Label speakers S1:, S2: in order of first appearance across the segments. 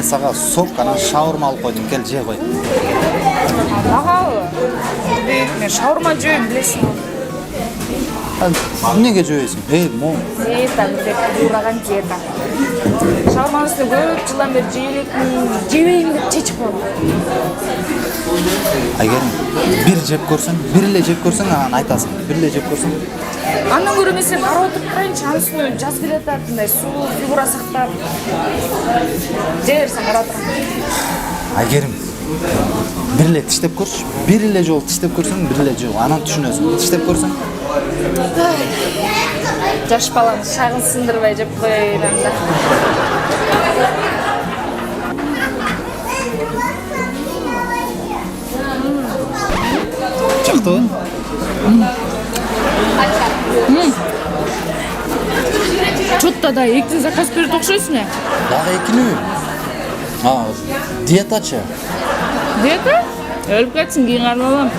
S1: сага сок, анан шаурма алып койдум, кел же кой.
S2: Багабы? Мен шаурма жөөйм, билесиң.
S1: Эмнеге жөөйсүң?
S2: Диета, бураган диета. Шаурманын үстүнө көп жылдан бери жебейм деп чечип койдум.
S1: Айгерим, бир эле жеп көрсөң, анан айтасың. Бир эле жеп көрсөң.
S2: Андан көрө мен сен карап отуруп турайынчы, анын үстүнө жаз келе атат, мындай сулуу фигура сактап. Жерсең карап турам.
S1: Айгерим, бир эле тиштеп көрчү. Бир эле жолу тиштеп көрсөң, бир эле жолу анан түшүнөсүң. Тиштеп көрсөң.
S2: Жаш баланы шагын сындырбай жеп коеюн анда.
S1: Жактыбы?
S2: Чотто да экинчи заказ берип окшойсуң.
S1: Дагы экинүү. Диетачы.
S2: Диета? Өлүп кетсин, кийин каралам.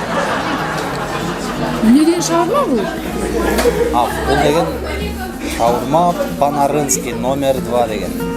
S2: Эмне деген шаурма бул?
S1: Бул деген шаурма по-нарынски номер 2 деген.